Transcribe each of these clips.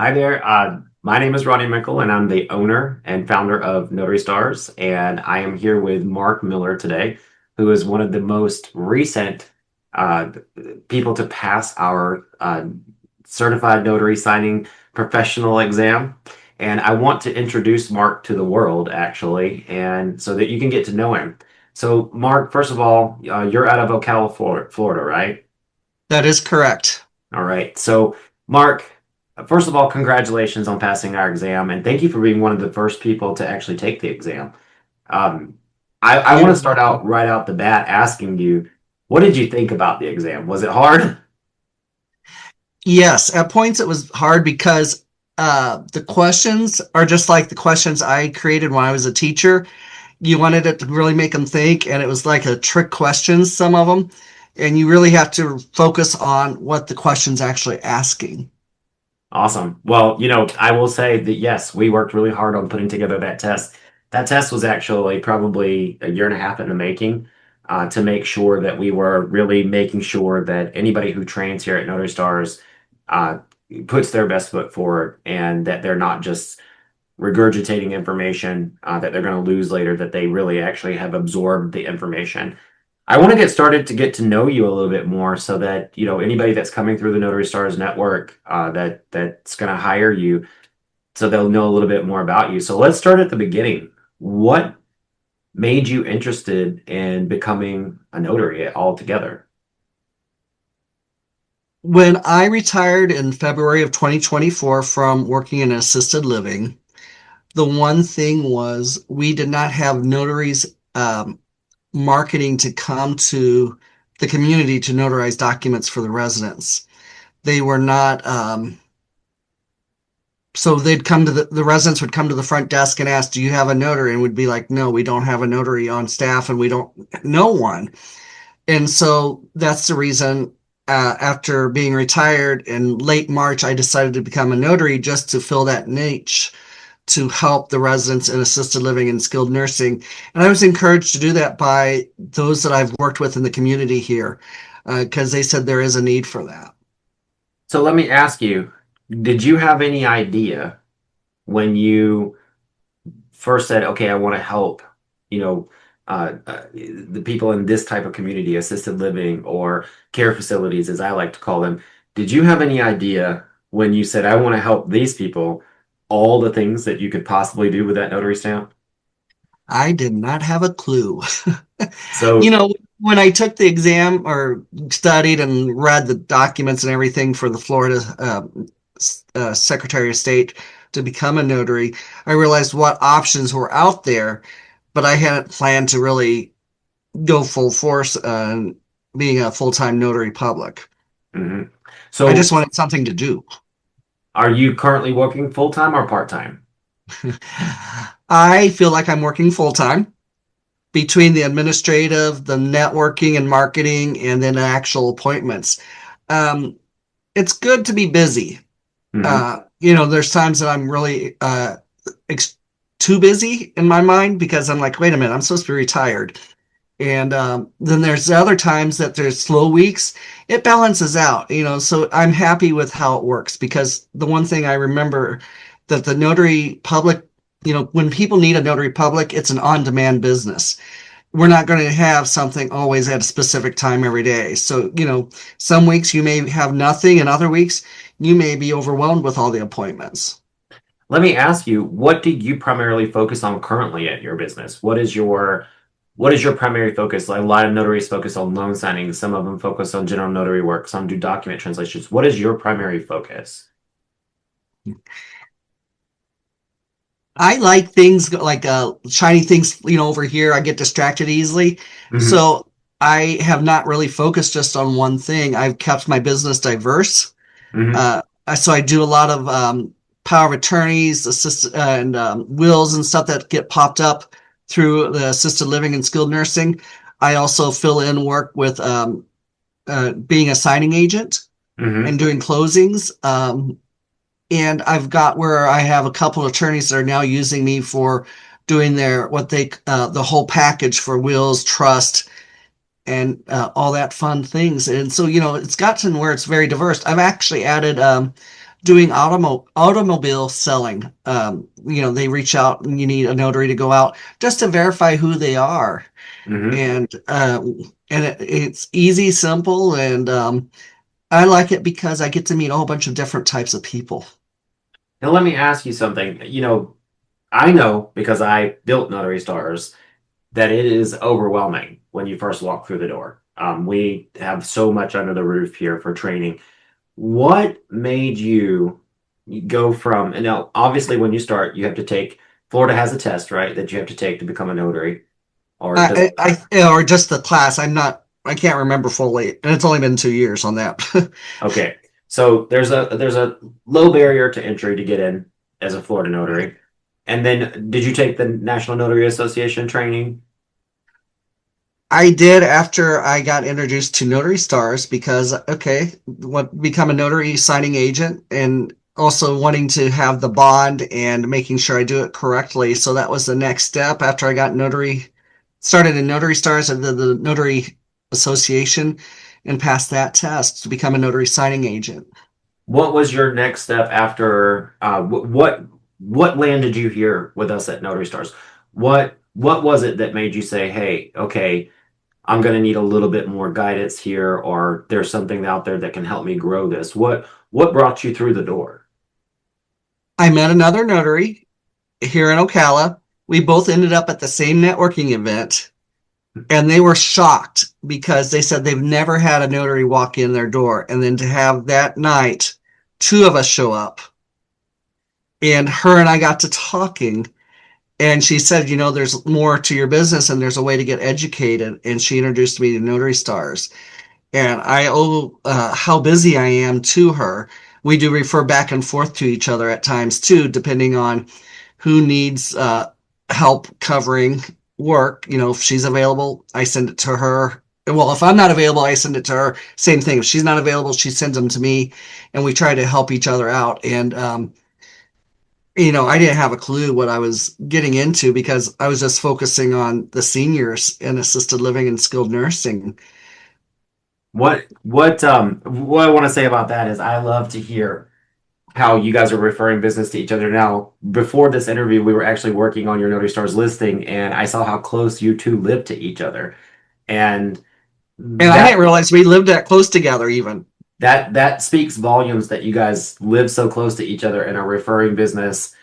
Hi there. My name is Ronnie Mickle, and I'm the owner and founder of Notary Stars. And I am here with Mark Miller today, who is one of the most recent uh, people to pass our certified notary signing professional exam. And I want to introduce Mark to the world, actually, and so that you can get to know him. So, Mark, first of all, you're out of Ocala, Florida, right? That is correct. All right. So, Mark, first of all, congratulations on passing our exam, and thank you for being one of the first people to actually take the exam. Um, I want You're to start out right out the bat asking you, what did you think about the exam? Was it hard? Yes, at points it was hard because the questions are just like the questions I created when I was a teacher. You wanted it to really make them think, and it was like a trick questions, some of them, and you really have to focus on what the question's actually asking. Awesome. Well, I will say that yes, we worked really hard on putting together that test. That test was actually probably a year and a half in the making, to make sure that we were really making sure that anybody who trains here at Notary Stars uh, puts their best foot forward and that they're not just regurgitating information that they're going to lose later, that they really actually have absorbed the information. I want to get started to get to know you a little bit more so that, anybody that's coming through the Notary Stars network that's going to hire you, so they'll know a little bit more about you. So let's start at the beginning. What made you interested in becoming a notary altogether? When I retired in February of 2024 from working in assisted living, the one thing was we did not have notaries marketing to come to the community to notarize documents for the residents. They were not, so they'd come to the residents would come to the front desk and ask, do you have a notary? And would be like, no, we don't have a notary on staff and we don't know one. And so that's the reason after being retired in late March, I decided to become a notary just to fill that niche to help the residents in assisted living and skilled nursing. And I was encouraged to do that by those that I've worked with in the community here because they said there is a need for that. So let me ask you, did you have any idea when you first said, okay, I want to help, you know, the people in this type of community, assisted living or care facilities, as I like to call them, did you have any idea when you said, I want to help these people, all the things that you could possibly do with that notary stamp? I did not have a clue. You So, know, when I took the exam or studied and read the documents and everything for the Florida Secretary of State to become a notary, I realized what options were out there, but I hadn't planned to really go full force being a full-time notary public. mhm. I So just wanted something to do. are you currently working full time or part time? I feel like I'm working full-time between the administrative, the networking and marketing, and then actual appointments. Um, it's good to be busy. Hmm. There's times that I'm really ex- too busy in my mind because I'm like, wait a minute, I'm supposed to be retired. And then there's other times that there's slow weeks. It balances out, so I'm happy with how it works because the one thing I remember that the notary public, when people need a notary public, it's an on-demand business. We're not going to have something always at a specific time every day. So, some weeks you may have nothing, and other weeks you may be overwhelmed with all the appointments. Let me ask you, what do you primarily focus on currently at your business? What is your primary focus? Like a lot of notaries focus on loan signings, some of them focus on general notary work, some do document translations. What is your primary focus? I like things like shiny things, over here. I get distracted easily. Hmm. So I have not really focused just on one thing. I've kept my business diverse. Hmm. So I do a lot of power of attorneys, and wills and stuff that get popped up through the assisted living and skilled nursing. I also fill in work with being a signing agent Hmm. and doing closings. And I've got where I have a couple of attorneys that are now using me for doing the whole package for wills, trust, and all that fun things. And so, it's gotten where it's very diverse. I've actually added doing automobile selling. They reach out and you need a notary to go out just to verify who they are. Hmm. And it's easy, simple, and I like it because I get to meet a whole bunch of different types of people. Now let me ask you something. I know because I built Notary Stars that it is overwhelming when you first walk through the door. We have so much under the roof here for training. What made you go from, and now obviously when you start, you have to take, Florida has a test, right, that you have to take to become a notary, or does it? Or just the class. I can't remember fully, and it's only been 2 years on that. Okay. So there's a low barrier to entry to get in as a Florida notary. And then did you take the National Notary Association training? I did after I got introduced to Notary Stars because, okay, what become a notary signing agent and also wanting to have the bond and making sure I do it correctly. So that was the next step after I got started in Notary Stars and the Notary Association and passed that test to become a notary signing agent. What was your next step after what landed you here with us at Notary Stars? What was it that made you say, "Hey, okay, I'm going to need a little bit more guidance here, or there's something out there that can help me grow this." What brought you through the door? I met another notary here in Ocala. We both ended up at the same networking event. And they were shocked because they said they've never had a notary walk in their door. And then to have that night, two of us show up. And her and I got to talking. And she said, there's more to your business and there's a way to get educated. And she introduced me to Notary Stars. And I owe how busy I am to her. We do refer back and forth to each other at times too, depending on who needs help covering work. If she's available, I send it to her. Well, if I'm not available, I send it to her. Same thing. If she's not available, she sends them to me, and we try to help each other out. And I didn't have a clue what I was getting into because I was just focusing on the seniors in assisted living and skilled nursing. What I want to say about that is I love to hear how you guys are referring business to each other now. Before this interview, we were actually working on your Notary Stars listing, and I saw how close you two live to each other. And And I that didn't realize we lived that close together even. that speaks volumes that you guys live so close to each other and are referring business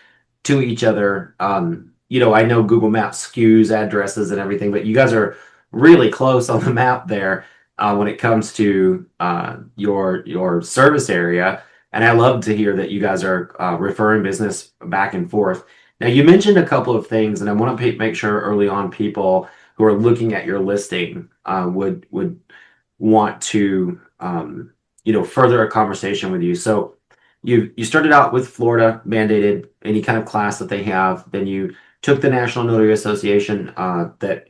to each other. I know Google Maps skews addresses and everything, but you guys are really close on the map there when it comes to your service area. And I love to hear that you guys are referring business back and forth. Now, you mentioned a couple of things, and I want to make sure early on people who are looking at your listing would want to further a conversation with you. So you started out with Florida mandated any kind of class that they have. Then you took the National Notary Association that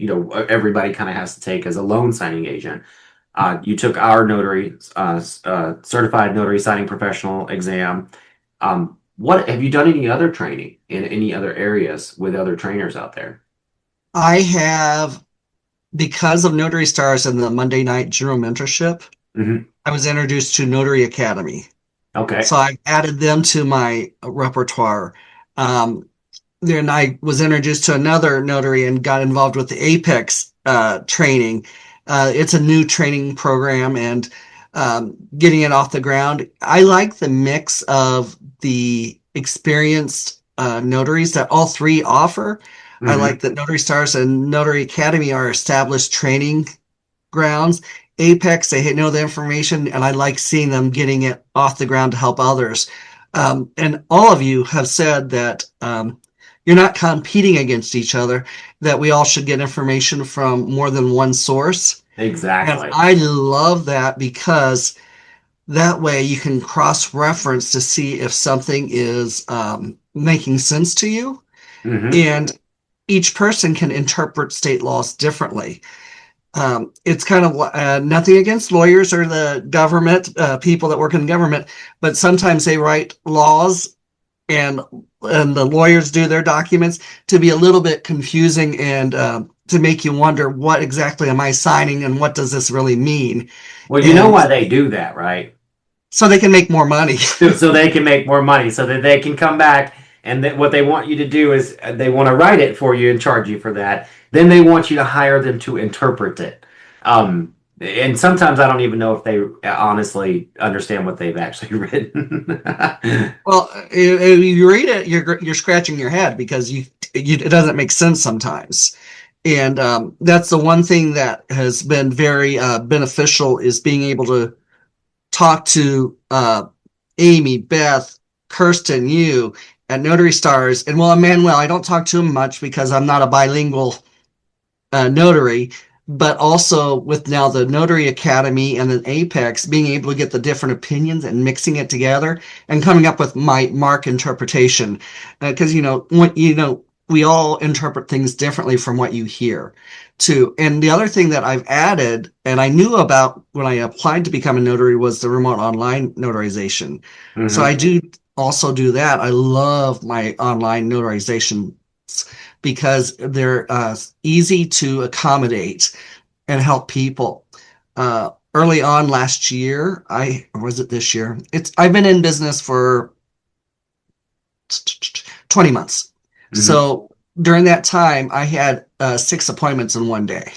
everybody kind of has to take as a loan signing agent. You took our notary certified notary signing professional exam. What have you done any other training in any other areas with other trainers out there? I have, because of Notary Stars and the Monday night general mentorship, Hmm. I was introduced to Notary Academy. Okay. So I added them to my repertoire. Um, then I was introduced to another notary and got involved with the Apex training. It's a new training program and getting it off the ground. I like the mix of the experienced notaries that all three offer. I Hmm. like that Notary Stars and Notary Academy are established training grounds. Apex, they know the information, and I like seeing them getting it off the ground to help others. And all of you have said that you're not competing against each other, that we all should get information from more than one source. And Exactly. I love that because that way you can cross reference to see if something is making sense to you. Hmm. And each person can interpret state laws differently. It's kind of nothing against lawyers or the government, people that work in government, but sometimes they write laws and the lawyers do their documents to be a little bit confusing and to make you wonder what exactly am I signing and what does this really mean? Well, you know And why they do that, right? So they can make more money. so they can make more money, so that they can come back. And that what they want you to do is they want to write it for you and charge you for that. Then they want you to hire them to interpret it. And sometimes I don't even know if they honestly understand what they've actually written. Well, you read it, you're scratching your head because it doesn't make sense sometimes. And that's the one thing that has been very beneficial is being able to talk to Amy, Beth, Kirsten, you at Notary Stars. And well, Emmanuel, I don't talk to him much because I'm not a bilingual notary, but also with now the Notary Academy and then Apex, being able to get the different opinions and mixing it together and coming up with my mark interpretation. Because, we all interpret things differently from what you hear too. And the other thing that I've added, and I knew about when I applied to become a notary, was the remote online notarization. So I Hmm. do also do that. I love my online notarization because they're easy to accommodate and help people. Early on last year, or was it this year? I've been in business for 20 months. Hmm. So during that time, I had 6 appointments in one day.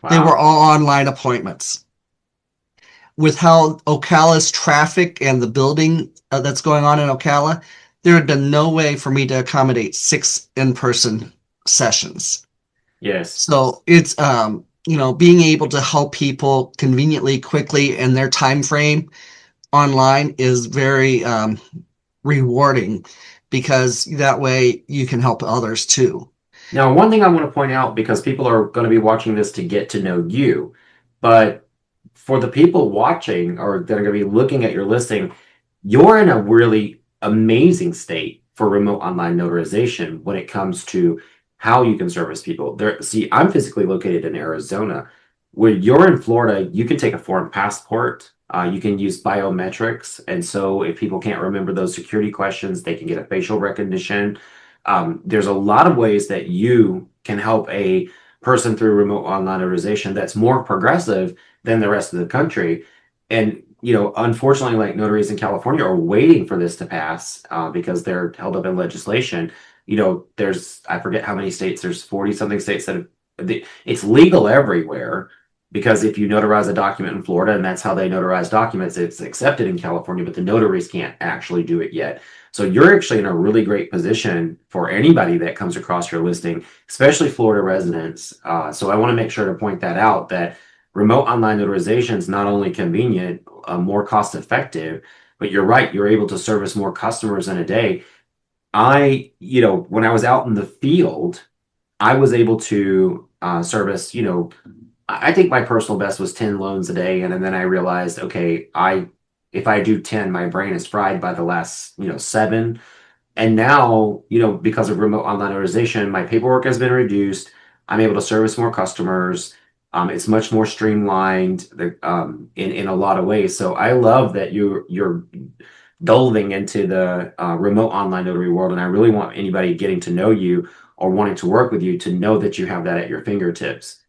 They were Wow. all online appointments. With how Ocala's traffic and the building that's going on in Ocala, there had been no way for me to accommodate 6 in-person sessions. Yes. So it's being able to help people conveniently, quickly, and their time frame online is very rewarding because that way you can help others too. Now, one thing I want to point out, because people are going to be watching this to get to know you, but for the people watching or that are going to be looking at your listing, you're in a really amazing state for remote online notarization when it comes to how you can service people. There, see, I'm physically located in Arizona. Where you're in Florida, you can take a foreign passport. You can use biometrics, and so if people can't remember those security questions, they can get a facial recognition. There's a lot of ways that you can help a person through remote online notarization that's more progressive than the rest of the country. And unfortunately, like notaries in California are waiting for this to pass because they're held up in legislation. There's I forget how many states. There's 40 something states that it's legal everywhere because if you notarize a document in Florida and that's how they notarize documents, it's accepted in California, but the notaries can't actually do it yet. So you're actually in a really great position for anybody that comes across your listing, especially Florida residents. So I want to make sure to point that out that remote online notarization is not only convenient, more cost effective, but you're right, you're able to service more customers in a day. When I was out in the field, I was able to service, I think my personal best was 10 loans a day. And then I realized, okay, if I do 10, my brain is fried by the last, 7. And now, because of remote online notarization, my paperwork has been reduced. I'm able to service more customers. It's much more streamlined in a lot of ways. So I love that you're delving into the remote online notary world, and I really want anybody getting to know you or wanting to work with you to know that you have that at your fingertips.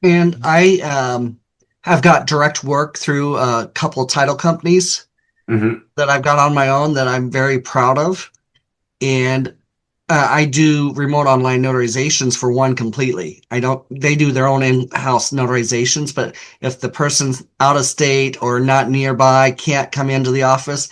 And I have got direct work through a couple of title companies Hmm. that I've got on my own that I'm very proud of. And I do remote online notarizations for one completely. I don't, they do their own in-house notarizations, but if the person's out of state or not nearby, can't come into the office,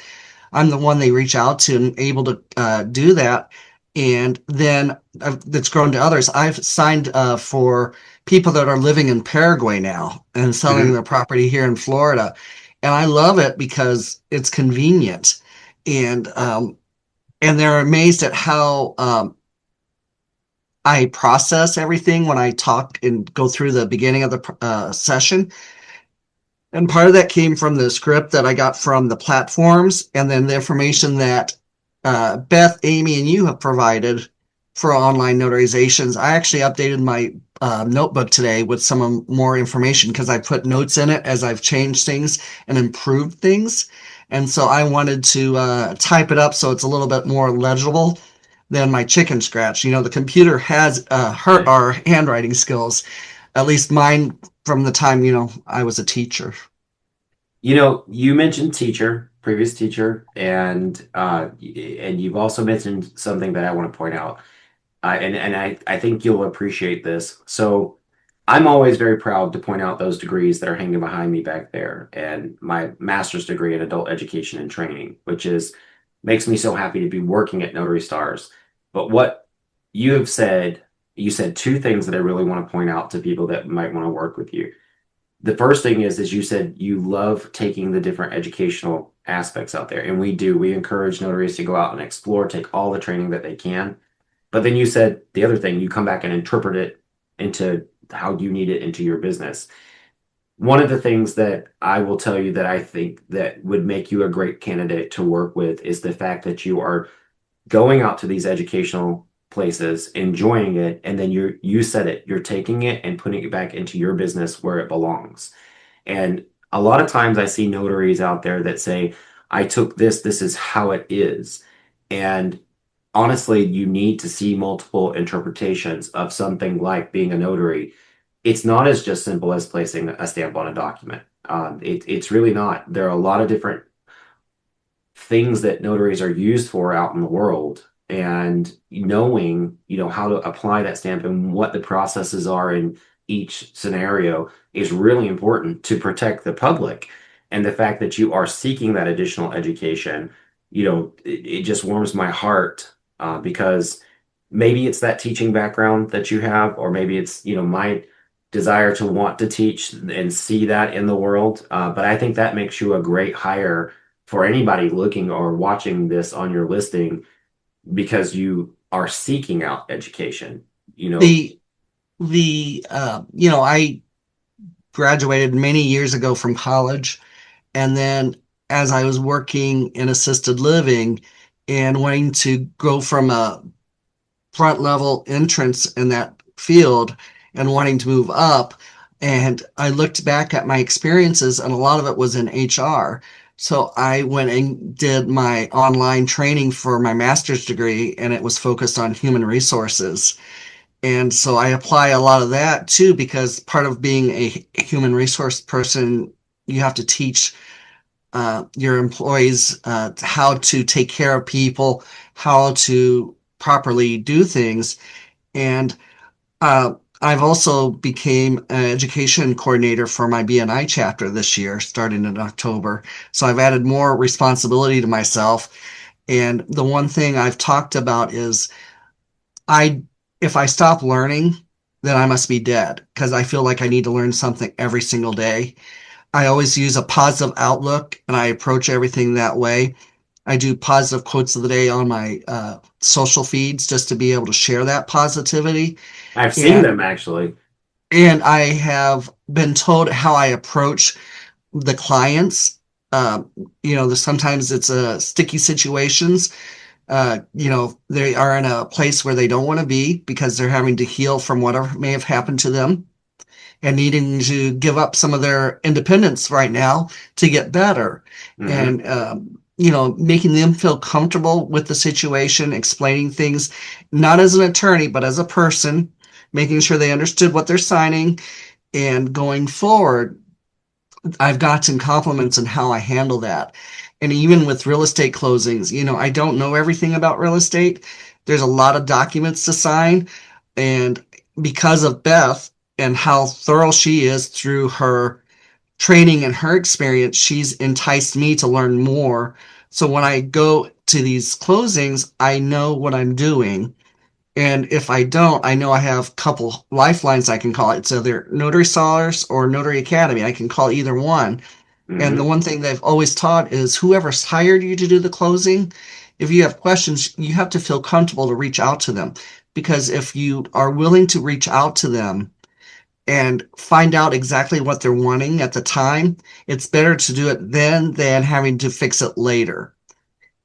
I'm the one they reach out to and able to do that. And then that's grown to others. I've signed for people that are living in Paraguay now and selling Hmm. their property here in Florida. And I love it because it's convenient. And they're amazed at how I process everything when I talk and go through the beginning of the session. And part of that came from the script that I got from the platforms and then the information that Beth, Amy, and you have provided for online notarizations. I actually updated my notebook today with some more information because I put notes in it as I've changed things and improved things. And so I wanted to type it up so it's a little bit more legible than my chicken scratch. The computer has hurt our handwriting skills, at least mine from the time, I was a teacher. You mentioned teacher. previous teacher, and you've also mentioned something that I want to point out. I think you'll appreciate this. So I'm always very proud to point out those degrees that are hanging behind me back there, and my master's degree in adult education and training, which is makes me so happy to be working at Notary Stars. But what you have said, you said two things that I really want to point out to people that might want to work with you. The first thing is you said you love taking the different educational aspects out there, and we do. We encourage notaries to go out and explore, take all the training that they can. But then you said the other thing, you come back and interpret it into how you need it into your business. One of the things that I will tell you that I think that would make you a great candidate to work with is the fact that you are going out to these educational places, enjoying it, and then you said it, you're taking it and putting it back into your business where it belongs. And a lot of times I see notaries out there that say, I took this, this is how it is. And honestly, you need to see multiple interpretations of something like being a notary. It's not as just simple as placing a stamp on a document. It's really not. There are a lot of different things that notaries are used for out in the world, and knowing how to apply that stamp and what the processes are in each scenario is really important to protect the public. And the fact that you are seeking that additional education, it just warms my heart, because maybe it's that teaching background that you have, or maybe it's my desire to want to teach and see that in the world. But I think that makes you a great hire for anybody looking or watching this on your listing, because you are seeking out education. You know, The I graduated many years ago from college, and then as I was working in assisted living and wanting to go from a front level entrance in that field and wanting to move up. And I looked back at my experiences, and a lot of it was in HR. So I went and did my online training for my master's degree, and it was focused on human resources. And so I apply a lot of that too, because part of being a human resource person, you have to teach your employees how to take care of people, how to properly do things. And I've also became an education coordinator for my BNI chapter this year, starting in October. So I've added more responsibility to myself. And the one thing I've talked about is I, if I stop learning, then I must be dead, because I feel like I need to learn something every single day. I always use a positive outlook and I approach everything that way. I do positive quotes of the day on my social feeds just to be able to share that positivity. I've seen And them actually. I have been told how I approach the clients. Uh, sometimes it's sticky situations. They are in a place where they don't want to be because they're having to heal from whatever may have happened to them and needing to give up some of their independence right now to get better. Hmm. And, making them feel comfortable with the situation, explaining things, not as an attorney, but as a person, making sure they understood what they're signing. And going forward, I've gotten compliments on how I handle that. And even with real estate closings, I don't know everything about real estate. There's a lot of documents to sign. And because of Beth and how thorough she is through her training and her experience, she's enticed me to learn more. So when I go to these closings, I know what I'm doing. And if I don't, I know I have a couple lifelines I can call. It's either Notary Stars or Notary Academy. I can call either one. And the Hmm. one thing they've always taught is whoever's hired you to do the closing, if you have questions, you have to feel comfortable to reach out to them. Because if you are willing to reach out to them and find out exactly what they're wanting at the time, it's better to do it then than having to fix it later.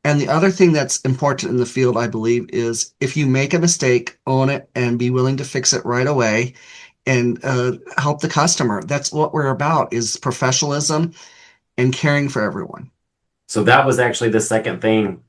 And the other thing that's important in the field, I believe, is if you make a mistake, own it and be willing to fix it right away and help the customer. That's what we're about, is professionalism and caring for everyone. So that was actually the second thing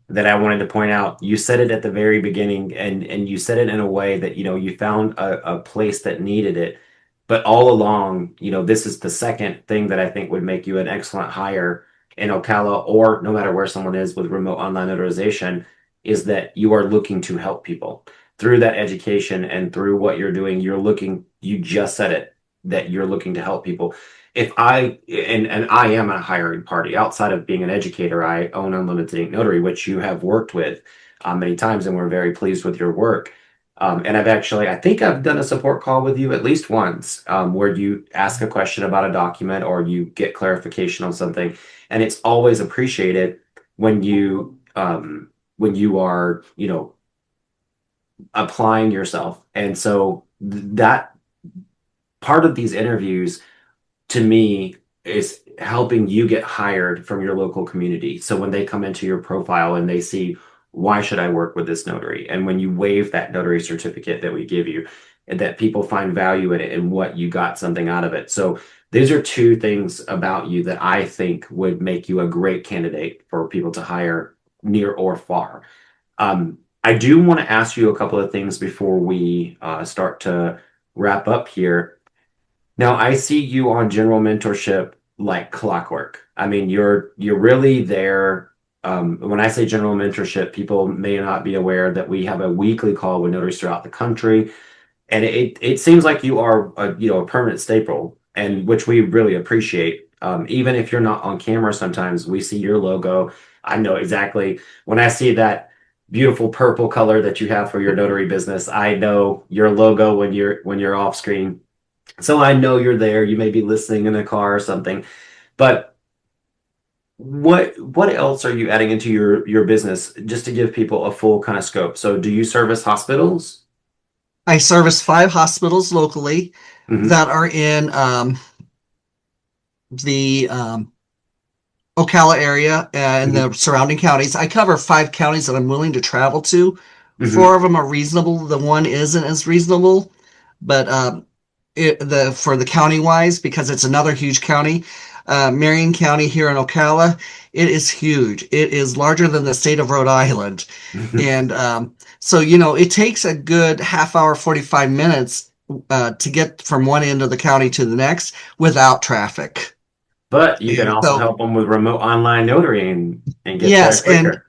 that I wanted to point out. You said it at the very beginning, and you said it in a way that you found a place that needed it. But all along, this is the second thing that I think would make you an excellent hire in Ocala, or no matter where someone is with remote online notarization, is that you are looking to help people through that education and through what you're doing. You just said it, that you're looking to help people. If I, and I am a hiring party outside of being an educator, I own Unlimited Ink Notary, which you have worked with many times, and we're very pleased with your work. And I think I've done a support call with you at least once, where you ask a question about a document or you get clarification on something, and it's always appreciated when when you are, applying yourself. And so that part of these interviews to me is helping you get hired from your local community. So when they come into your profile and they see, why should I work with this notary? And when you waive that notary certificate that we give you, and that people find value in it and what you got something out of it. So these are two things about you that I think would make you a great candidate for people to hire near or far. I do want to ask you a couple of things before we start to wrap up here. Now, I see you on general mentorship like clockwork. I mean, you're really there. When I say general mentorship, people may not be aware that we have a weekly call with notaries throughout the country, and it seems like you are a permanent staple, and which we really appreciate. Even if you're not on camera, sometimes we see your logo. I know exactly when I see that beautiful purple color that you have for your notary business. I know your logo when you're off screen, so I know you're there. You may be listening in a car or something. But what else are you adding into your business just to give people a full kind of scope? So do you service hospitals? I service 5 hospitals locally Hmm. that are in the Ocala area and Hmm. the surrounding counties. I cover 5 counties that I'm willing to travel to. Hmm. 4 of them are reasonable. The one isn't as reasonable, but for the county wise, because it's another huge county, Marion County here in Ocala, it is huge. It is larger than the state of Rhode Island, and so it takes a good half hour, 45 minutes to get from one end of the county to the next without traffic. But you can And also so help them with remote online notary and get there yes, and quicker.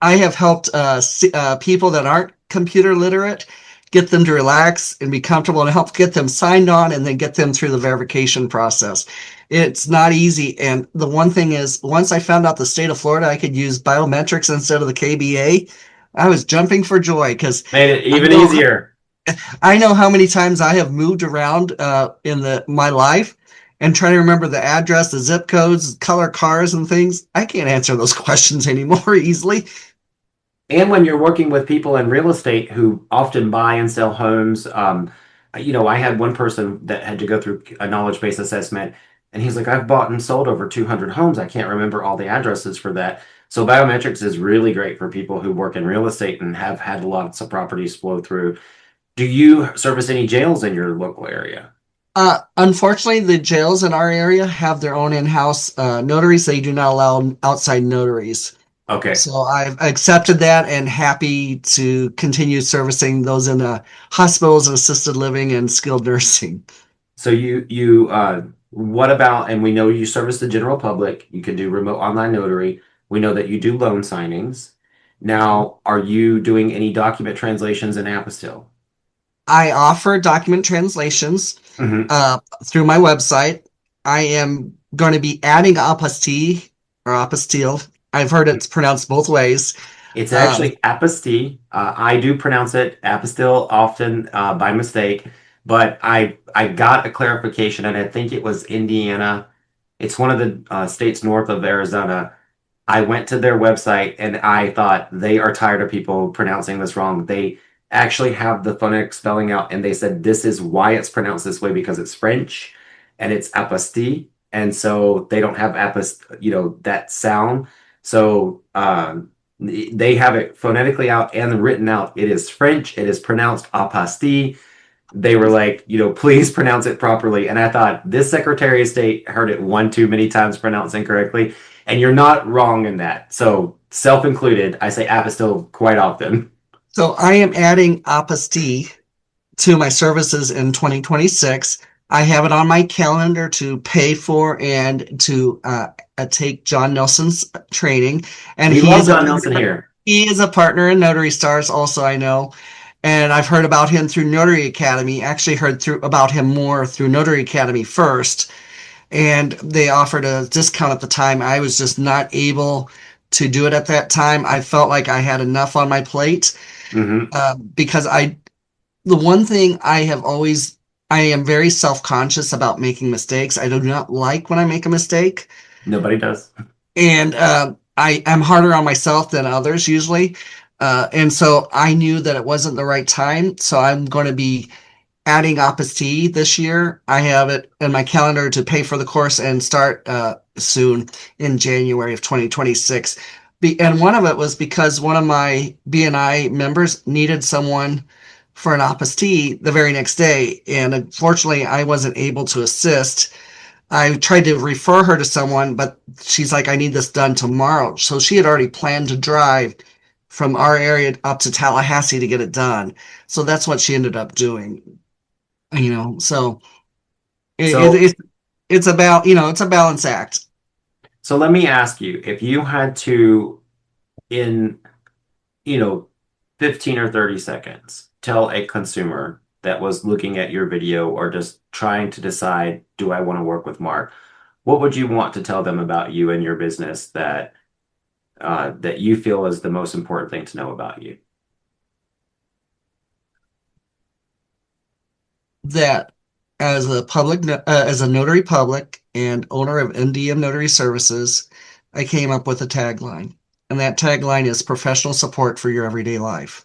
I have helped people that aren't computer literate get them to relax and be comfortable and help get them signed on and then get them through the verification process. It's not easy. And the one thing is, once I found out the state of Florida, I could use biometrics instead of the KBA. I was jumping for joy because Made it I even know easier. I know how many times I have moved around in the my life and trying to remember the address, the zip codes, color cars, and things. I can't answer those questions anymore easily. And when you're working with people in real estate who often buy and sell homes, I had one person that had to go through a knowledge base assessment, and he's like, I've bought and sold over 200 homes. I can't remember all the addresses for that. So biometrics is really great for people who work in real estate and have had lots of properties flow through. Do you service any jails in your local area? Unfortunately, the jails in our area have their own in-house notaries. They do not allow outside notaries. Okay. So I've accepted that and happy to continue servicing those in hospitals and assisted living and skilled nursing. So what about, and we know you service the general public, you can do remote online notary. We know that you do loan signings. Now, are you doing any document translations in apostille? I offer document translations Hmm. through my website. I am going to be adding apostille or apostille. I've heard it's pronounced both ways. It's Um, actually apostille. I do pronounce it apostille often by mistake, but I got a clarification, and I think it was Indiana. It's one of the states north of Arizona. I went to their website and I thought they are tired of people pronouncing this wrong. They actually have the phonetic spelling out, and they said this is why it's pronounced this way because it's French and it's apostille, and so they don't have that sound. So they have it phonetically out and written out. It is French. It is pronounced apostille. They were like, please pronounce it properly. And I thought this Secretary of State heard it one too many times pronounced incorrectly. And you're not wrong in that. So, self included, I say apostille quite often. so I am adding apostille to my services in 2026. I have it on my calendar to pay for and to take John Nelson's training, and We love John Nelson here. he is a partner in Notary Stars. Also, I know, and I've heard about him through Notary Academy. Actually, heard through about him more through Notary Academy first, and they offered a discount at the time. I was just not able to do it at that time. I felt like I had enough on my plate Hmm. because the one thing I am very self-conscious about making mistakes. I do not like when I make a mistake. Nobody does. And I am harder on myself than others usually. And so I knew that it wasn't the right time. So I'm going to be adding apostille this year. I have it in my calendar to pay for the course and start soon in January of 2026. And one of it was because one of my BNI members needed someone for an apostille the very next day. And unfortunately, I wasn't able to assist. I tried to refer her to someone, but she's like, I need this done tomorrow. So she had already planned to drive from our area up to Tallahassee to get it done. So that's what she ended up doing. So So, it it's about, it's a balance act. so let me ask you, if you had to, in, you know, 15 or 30 seconds, tell a consumer that was looking at your video or just trying to decide, do I want to work with Mark? What would you want to tell them about you and your business that you feel is the most important thing to know about you? That as a notary public and owner of NDM Notary Services, I came up with a tagline. And that tagline is professional support for your everyday life.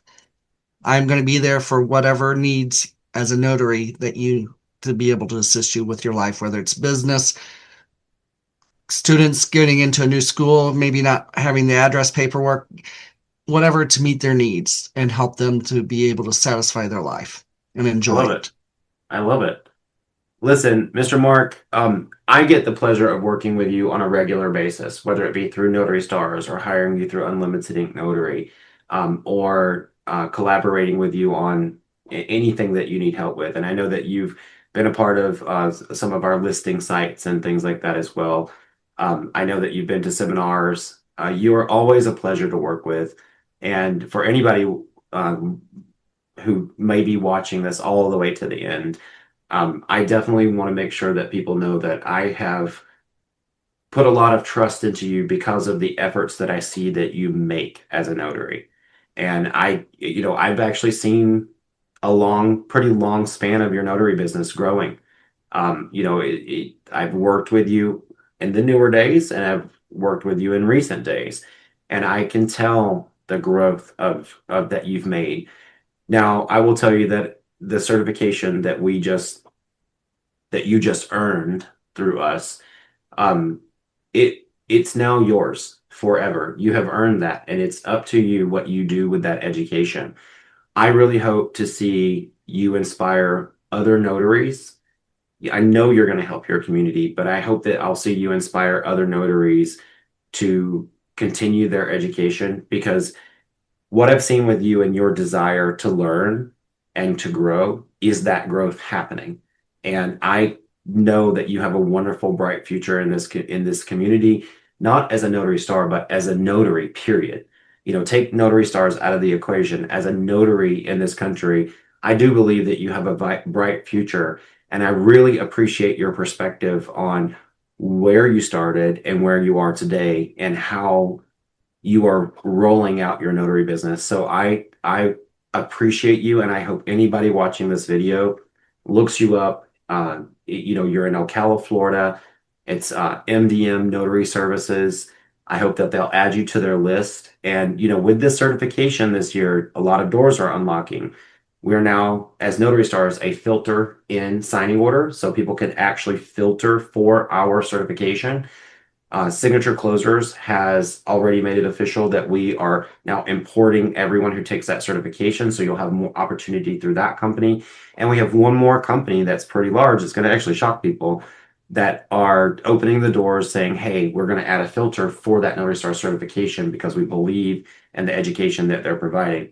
I'm going to be there for whatever needs as a notary that you to be able to assist you with your life, whether it's business, students getting into a new school, maybe not having the address paperwork, whatever to meet their needs and help them to be able to satisfy their life and I enjoy love it. it. I love it. Listen, Mr. Mark, I get the pleasure of working with you on a regular basis, whether it be through Notary Stars or hiring you through Unlimited Ink Notary, or collaborating with you on anything that you need help with. And I know that you've been a part of some of our listing sites and things like that as well. I know that you've been to seminars. You are always a pleasure to work with. And for anybody um, who may be watching this all the way to the end, I definitely want to make sure that people know that I have put a lot of trust into you because of the efforts that I see that you make as a notary. And I've actually seen a pretty long span of your notary business growing. I've worked with you in the newer days and I've worked with you in recent days. And I can tell the growth of that you've made. Now, I will tell you that the certification that you just earned through us, um, it's now yours forever. You have earned that, and it's up to you what you do with that education. I really hope to see you inspire other notaries. I know you're going to help your community, but I hope that I'll see you inspire other notaries to continue their education because what I've seen with you and your desire to learn and to grow is that growth happening. And I know that you have a wonderful, bright future in this community, not as a notary star, but as a notary, period. Take notary stars out of the equation. As a notary in this country, I do believe that you have a bright future. And I really appreciate your perspective on where you started and where you are today and how you are rolling out your notary business. So I appreciate you, and I hope anybody watching this video looks you up. You're in Ocala, Florida. It's MDM Notary Services. I hope that they'll add you to their list. And with this certification this year, a lot of doors are unlocking. We are now, as Notary Stars, a filter in signing order, so people can actually filter for our certification. Signature Closers has already made it official that we are now importing everyone who takes that certification. So you'll have more opportunity through that company. And we have one more company that's pretty large. It's going to actually shock people that are opening the doors saying, hey, we're going to add a filter for that Notary Star certification because we believe in the education that they're providing.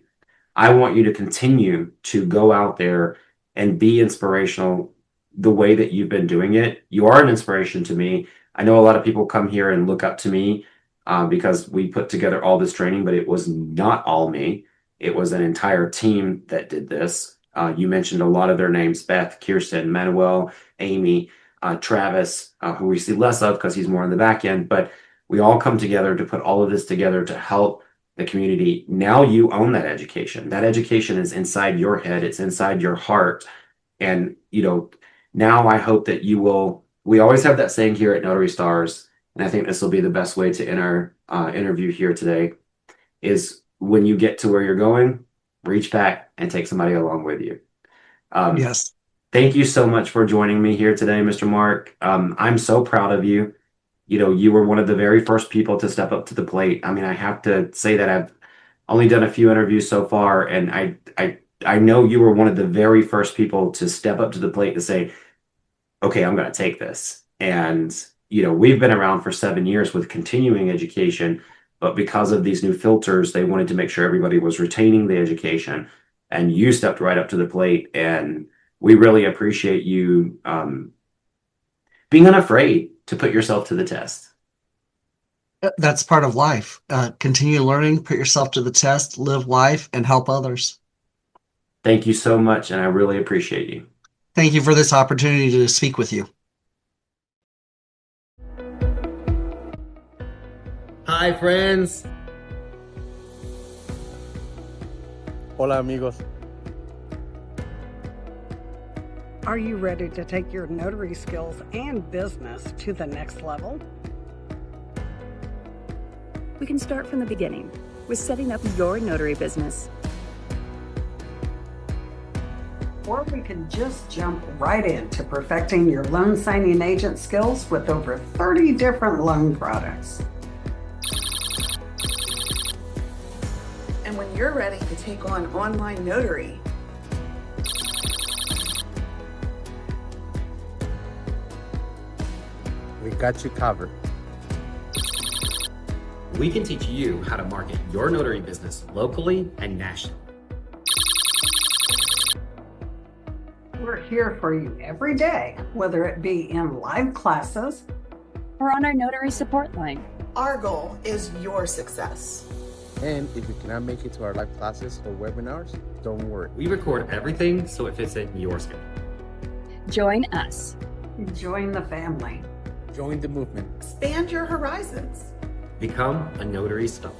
I want you to continue to go out there and be inspirational the way that you've been doing it. You are an inspiration to me. I know a lot of people come here and look up to me because we put together all this training, but it was not all me. It was an entire team that did this. You mentioned a lot of their names: Beth, Kirsten, Manuel, Amy, Travis, who we see less of because he's more on the back end. But we all come together to put all of this together to help the community. Now you own that education. That education is inside your head, it's inside your heart. And, now I hope that you will. We always have that saying here at Notary Stars, and I think this will be the best way to end our interview here today, is when you get to where you're going, reach back and take somebody along with you. Um, Yes. Thank you so much for joining me here today, Mr. Mark. I'm so proud of you. You were one of the very first people to step up to the plate. I mean, I have to say that I've only done a few interviews so far, and I know you were one of the very first people to step up to the plate to say, okay, I'm going to take this. And, we've been around for 7 years with continuing education, but because of these new filters, they wanted to make sure everybody was retaining the education. And you stepped right up to the plate, and we really appreciate you being unafraid to put yourself to the test. That's part of life. Continue learning, put yourself to the test, live life, and help others. Thank you so much, and I really appreciate you. Thank you for this opportunity to speak with you. Hi, friends. Hola, amigos. Are you ready to take your notary skills and business to the next level? We can start from the beginning with setting up your notary business. Or we can just jump right into perfecting your loan signing agent skills with over 30 different loan products. And when you're ready to take on online notary, We got you covered. We can teach you how to market your notary business locally and nationally. We're here for you every day, whether it be in live classes Or on our notary support line. our goal is your success. And if you cannot make it to our live classes or webinars, don't worry. We record everything so it fits in your schedule. Join us. Join the family. Join the movement. Expand your horizons. Become a Notary Star.